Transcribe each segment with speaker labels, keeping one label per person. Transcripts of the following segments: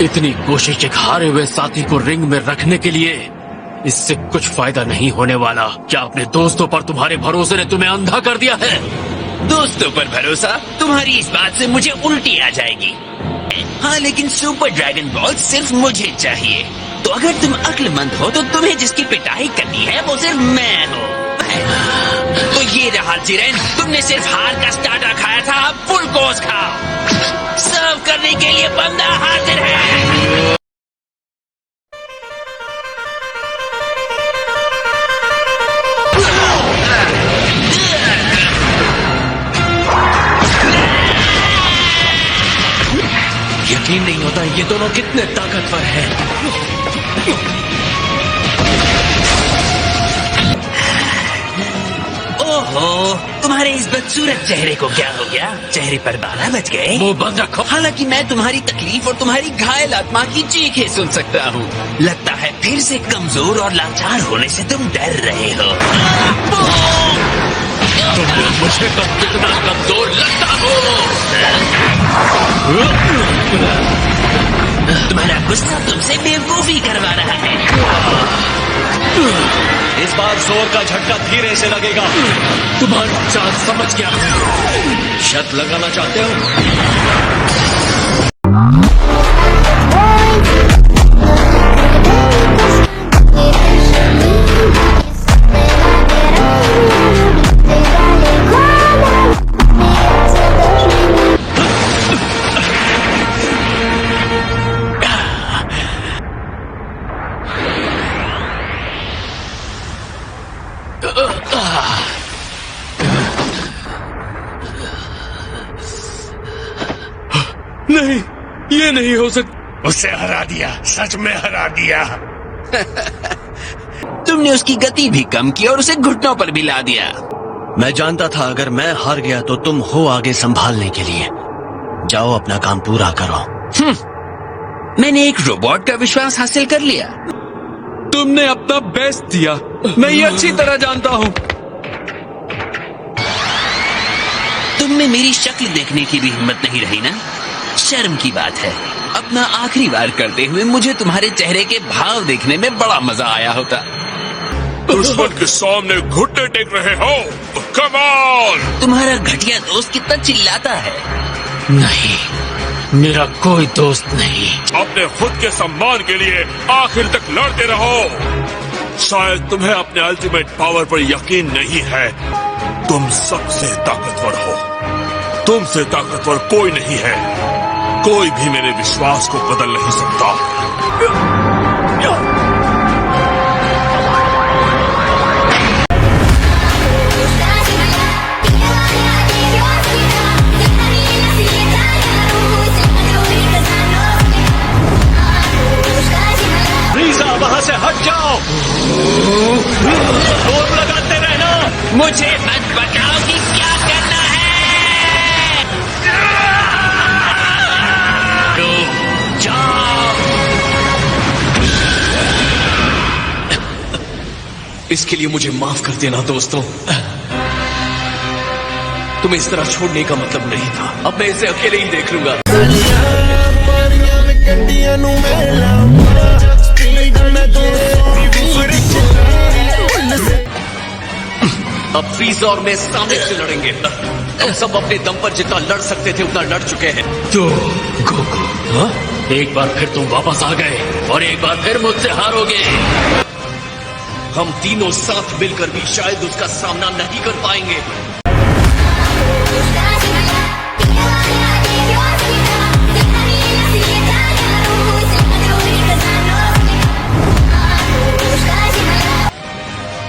Speaker 1: इतनी कोशिश एक हारे हुए साथी को रिंग में रखने के लिए, इससे कुछ फायदा नहीं होने वाला। क्या अपने दोस्तों पर तुम्हारे भरोसे ने तुम्हें अंधा कर दिया है?
Speaker 2: दोस्तों पर भरोसा? तुम्हारी इस बात से मुझे उल्टी आ जाएगी। हाँ, लेकिन सुपर ड्रैगन बॉल सिर्फ मुझे चाहिए। तो अगर तुम अक्लमंद हो तो तुम्हें जिसकी पिटाई करनी है वो सिर्फ मैं हूँ। तो ये रहा जिरेन, तुमने सिर्फ हार का स्टार्टर खाया था, अब फुल कोर्स खाओ। सर्व करने के लिए बंदा हाजिर है।
Speaker 1: यकीन नहीं होता ये दोनों कितने ताकतवर हैं।
Speaker 2: ओहो, तुम्हारे इस बदसूरत चेहरे को क्या हो गया? चेहरे पर बाल बच गए?
Speaker 1: वो बंद रखो।
Speaker 2: हालांकि मैं तुम्हारी तकलीफ और तुम्हारी घायल आत्मा की चीखें सुन सकता हूँ। लगता है फिर से कमजोर और लाचार होने से तुम डर रहे हो।
Speaker 1: मुझे तो कितना कमजोर लगता हो।
Speaker 2: तुम्हारा गुस्सा तुमसे बेवकूफी करवा रहा है।
Speaker 3: इस बार जोर का झटका धीरे से लगेगा।
Speaker 1: तुम्हारी चाल समझ गया।
Speaker 3: शर्त लगाना चाहते हो?
Speaker 1: नहीं, ये नहीं हो सकता।
Speaker 4: उसे हरा दिया, सच में हरा दिया।
Speaker 2: तुमने उसकी गति भी कम की और उसे घुटनों पर भी ला दिया।
Speaker 3: मैं जानता था अगर मैं हार गया तो तुम हो आगे संभालने के लिए। जाओ अपना काम पूरा करो।
Speaker 2: मैंने एक रोबोट का विश्वास हासिल कर लिया।
Speaker 1: तुमने अपना बेस्ट दिया, मैं ये अच्छी तरह जानता हूँ।
Speaker 2: तुम में मेरी शक्ल देखने की भी हिम्मत नहीं रही ना? शर्म की बात है। अपना आखिरी बार करते हुए मुझे तुम्हारे चेहरे के भाव देखने में बड़ा मजा आया होता।
Speaker 4: दुश्मन के सामने घुटने टेक रहे हो? Come on!
Speaker 2: तुम्हारा घटिया दोस्त कितना चिल्लाता है।
Speaker 1: नहीं, मेरा कोई दोस्त नहीं।
Speaker 4: अपने खुद के सम्मान के लिए आखिर तक लड़ते रहो। शायद तुम्हें अपने अल्टीमेट पावर पर यकीन नहीं है। तुम सबसे ताकतवर हो। तुमसे ताकतवर कोई नहीं है। कोई भी मेरे विश्वास को बदल नहीं सकता।
Speaker 3: रीज़ा, वहाँ से हट जाओ। जोर लगाते रहना।
Speaker 2: मुझे मत बताओ कि क्या करना है।
Speaker 3: इसके लिए मुझे माफ कर देना दोस्तों। तुम्हें इस तरह छोड़ने का मतलब नहीं था। अब मैं इसे अकेले ही देख लूंगा। अब फ्रीज और मैं सामने से लड़ेंगे। हम सब अपने दम पर जितना लड़ सकते थे उतना लड़ चुके हैं।
Speaker 1: तो गोकू, हाँ? एक बार फिर तुम वापस आ गए और एक बार फिर मुझसे हारोगे।
Speaker 3: हम तीनों साथ मिलकर भी शायद उसका सामना नहीं कर पाएंगे।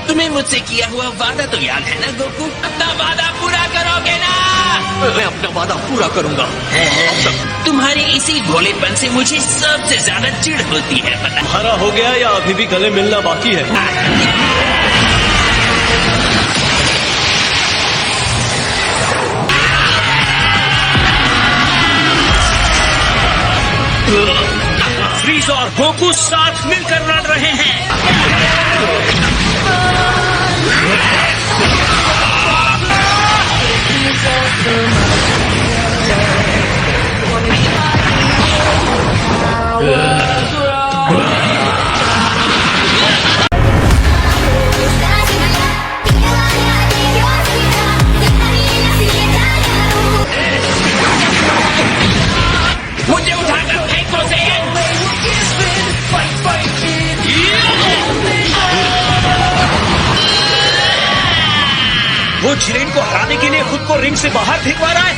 Speaker 2: तुम्हें मुझसे किया हुआ वादा तो याद है ना गोकू? अपना वादा पूरा करोगे ना?
Speaker 3: मैं अपना वादा पूरा करूंगा।
Speaker 2: तुम्हारे इसी भोलेपन से मुझे सबसे ज्यादा चिढ़ होती है, पता?
Speaker 3: हरा हो गया या अभी भी गले मिलना बाकी है?
Speaker 2: फ्रीज और गोकू साथ मिलकर लड़ रहे हैं।
Speaker 3: जिरेन को हराने के लिए खुद को रिंग से बाहर फेंकवा रहा है।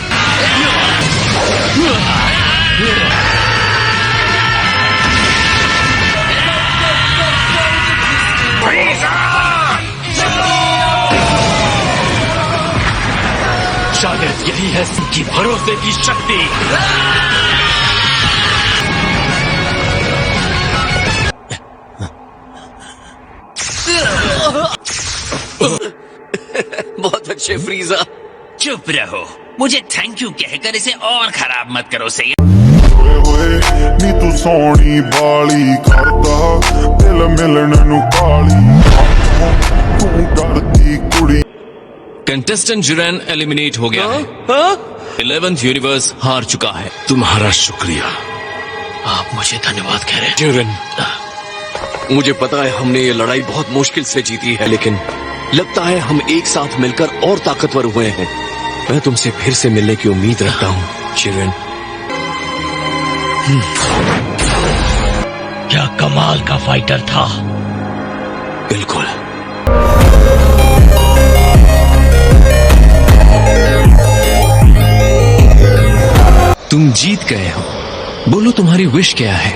Speaker 1: शायद यही है उनकी भरोसे की शक्ति।
Speaker 3: बहुत अच्छे फ्रीजा।
Speaker 2: चुप रहो, मुझे थैंक यू कहकर इसे और खराब मत करो सही।
Speaker 5: ਨੀ ਤੂੰ ਸੋਹਣੀ ਬਾਲੀ ਕਰਦਾ ਦਿਲ ਮਿਲਣ ਨੂੰ ਕਾਲੀ ਤੂੰ ਡਰਦੀ ਕੁੜੀ।
Speaker 6: कंटेस्टेंट जुरैन एलिमिनेट हो गया है। 11th यूनिवर्स हार चुका है।
Speaker 1: तुम्हारा शुक्रिया। आप मुझे धन्यवाद कह रहे हैं
Speaker 3: जिरेन, मुझे पता है हमने ये लड़ाई बहुत मुश्किल से जीती है, लेकिन लगता है हम एक साथ मिलकर और ताकतवर हुए हैं। मैं तुमसे फिर से मिलने की उम्मीद रखता हूँ जिरेन।
Speaker 1: क्या कमाल का फाइटर था।
Speaker 3: बिल्कुल।
Speaker 6: तुम जीत गए हो। बोलो तुम्हारी विश क्या है?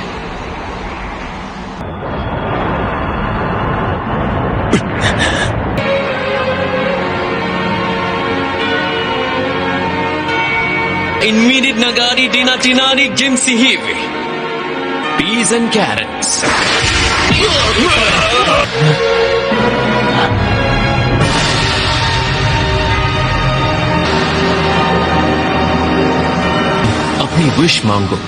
Speaker 6: Infinite Nagari Dinatinari Gimsihivi. Peas and carrots. अपनी विश मांगो।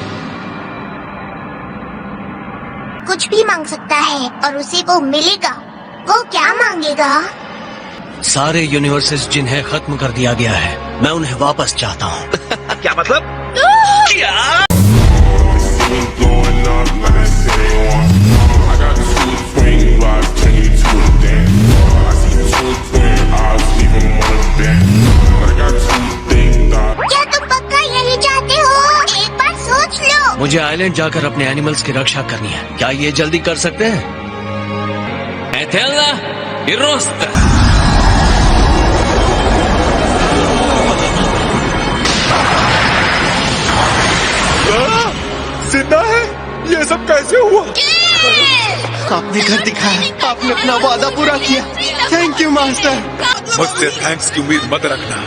Speaker 7: कुछ भी मांग सकता है और उसी को मिलेगा। वो क्या मांगेगा?
Speaker 3: सारे यूनिवर्सेस जिन्हें खत्म कर दिया गया है, मैं उन्हें वापस चाहता हूँ। क्या मतलब? क्या?
Speaker 5: Going up like I said they want. I got two swing blocks, turn you to a dance. I see two twin eyes, even wanna dance. I got two things that
Speaker 7: क्या तुम पक्का यही चाहते हो? एक बार सोच लो।
Speaker 3: मुझे आइलैंड जाकर अपने एनिमल्स की रक्षा करनी है। क्या ये जल्दी कर सकते हैं?
Speaker 6: Eterna Irosta.
Speaker 5: जिंदा है? ये सब कैसे हुआ?
Speaker 3: आपने घर दिखाया, आपने अपना वादा पूरा किया। Thank you master.
Speaker 5: मुझसे थैंक्स की उम्मीद मत रखना।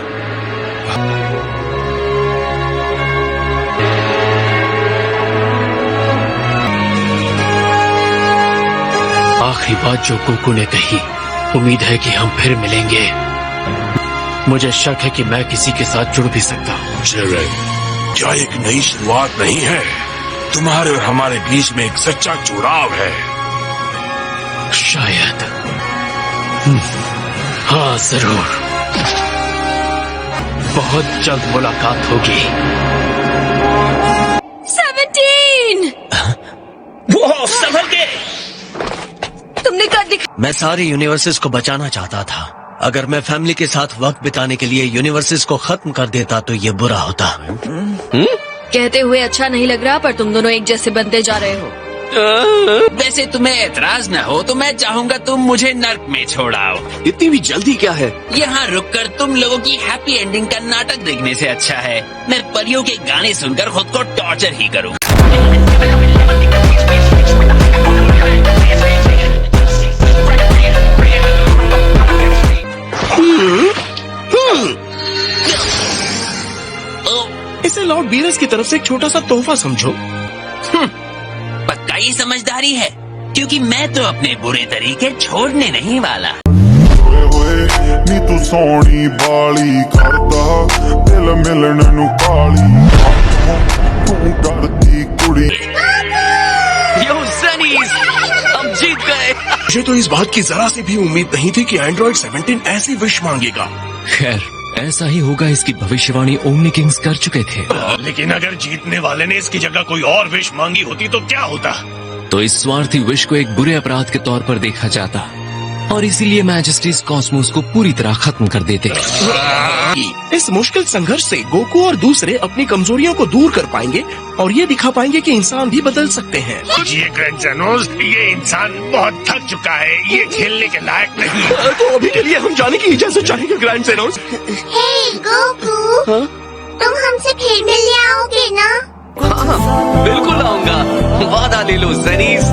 Speaker 1: आखिरी बात जो कुकू ने कही, उम्मीद है कि हम फिर मिलेंगे। मुझे शक है कि मैं किसी के साथ जुड़ भी सकता हूँ।
Speaker 4: जिरेन, क्या एक नई शुरुआत नहीं है? तुम्हारे और हमारे बीच में एक सच्चा जुड़ाव है।
Speaker 1: शायद। हाँ जरूर। बहुत जल्द मुलाकात होगी।
Speaker 8: 17!
Speaker 2: वो संभल के।
Speaker 8: तुमने कर दिखा।
Speaker 3: मैं सारे यूनिवर्सेस को बचाना चाहता था। अगर मैं फैमिली के साथ वक्त बिताने के लिए यूनिवर्सेस को खत्म कर देता तो ये बुरा होता।
Speaker 8: कहते हुए अच्छा नहीं लग रहा, पर तुम दोनों एक जैसे बनते जा रहे हो।
Speaker 2: वैसे तुम्हें एतराज न हो तो मैं चाहूंगा तुम मुझे नर्क में छोड़ाओ।
Speaker 3: इतनी भी जल्दी क्या है?
Speaker 2: यहाँ रुककर तुम लोगों की हैप्पी एंडिंग का नाटक देखने से अच्छा है मैं परियों के गाने सुनकर खुद को टॉर्चर ही करूँ।
Speaker 3: इसे लॉर्ड बीरस की तरफ से एक छोटा सा तोहफा समझो।
Speaker 2: पक्का ये समझदारी है, क्योंकि मैं तो अपने बुरे तरीके छोड़ने नहीं वाला।
Speaker 5: ਨੀ ਤੂੰ ਸੋਹਣੀ ਬਾਲੀ ਕਰਦਾ ਦਿਲ ਮਿਲਣ ਨੂੰ ਕਾਲੀ ਤੂੰ ਡਰਦੀ ਕੁੜੀ।
Speaker 6: Yo, Sunnies, हम जीत गए।
Speaker 4: मुझे तो इस बात की जरा सी भी उम्मीद नहीं थी कि एंड्रॉइड 17 ऐसी विश मांगेगा।
Speaker 6: खैर, ऐसा ही होगा, इसकी भविष्यवाणी ओमनी किंग्स कर चुके थे।
Speaker 4: लेकिन अगर जीतने वाले ने इसकी जगह कोई और विश मांगी होती तो क्या होता?
Speaker 6: तो इस स्वार्थी विश को एक बुरे अपराध के तौर पर देखा जाता। और इसीलिए मैजेस्टीज कॉस्मोस को पूरी तरह खत्म कर देते हैं।
Speaker 9: इस मुश्किल संघर्ष से गोकू और दूसरे अपनी कमजोरियों को दूर कर पाएंगे और ये दिखा पाएंगे कि इंसान भी बदल सकते हैं।
Speaker 10: ये ग्रैंड जेनोस, ये इंसान बहुत थक चुका है, ये खेलने के लायक नहीं।
Speaker 9: तो अभी के लिए हम जाने की इजाजत चाहेंगे ग्रैंड जेनोस।
Speaker 7: हे गोकू, तुम हमसे फिर मिलने आओगे ना?
Speaker 3: हाँ, बिल्कुल आऊंगा, वादा ले लो जेनिस।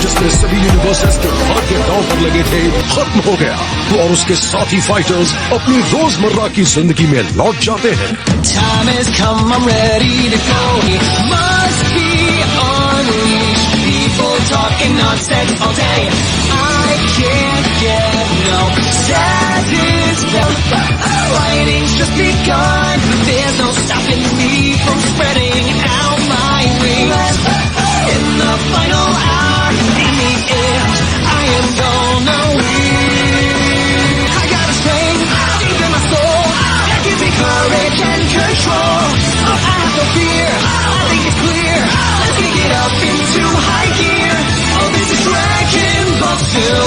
Speaker 11: जिसमें सभी यूनिवर्सेस के भाग्य दांव पर लगे थे खत्म हो गया, तो और उसके साथी फाइटर्स अपनी रोजमर्रा की जिंदगी में लौट जाते हैं।
Speaker 12: Time has come, I'm ready to go. He must be unleashed. People talking nonsense all day. I can't get no satisfaction. Fighting's just begun. There's no stopping me from spreading out my wings. In the final hour, in the end, I am gonna win. I got a strength deep in my soul that gives me courage and control. I have no fear, I think it's clear. Let's kick it up into high gear. Oh, this is Dragon Ball Super.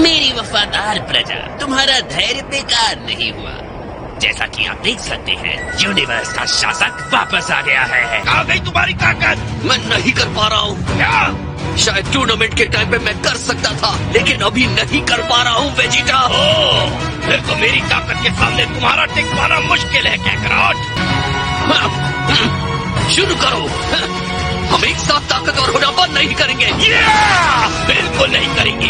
Speaker 2: मेरी वफादार प्रजा, तुम्हारा धैर्य बेकार नहीं हुआ। जैसा कि आप देख सकते हैं, यूनिवर्स का शासक वापस आ गया है।
Speaker 10: आ गई तुम्हारी ताकत।
Speaker 3: मैं नहीं कर पा रहा हूँ।
Speaker 10: क्या?
Speaker 3: शायद टूर्नामेंट के टाइम पे मैं कर सकता था, लेकिन अभी नहीं कर पा रहा हूँ वेजिटा।
Speaker 10: फिर तो मेरी ताकत के सामने तुम्हारा टिक पाना मुश्किल है कैकरॉट।
Speaker 3: शुरू करो। हम एक साथ ताकतवर होना बंद नहीं करेंगे।
Speaker 10: बिल्कुल नहीं करेंगे।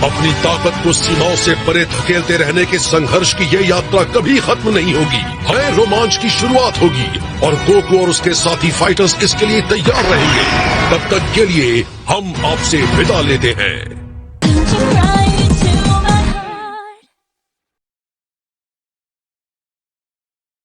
Speaker 11: अपनी ताकत को सीमाओं से परे धकेलते रहने के संघर्ष की ये यात्रा कभी खत्म नहीं होगी। नए रोमांच की शुरुआत होगी और गोकू और उसके साथी फाइटर्स इसके लिए तैयार रहेंगे। तब तक के लिए हम आपसे विदा लेते हैं।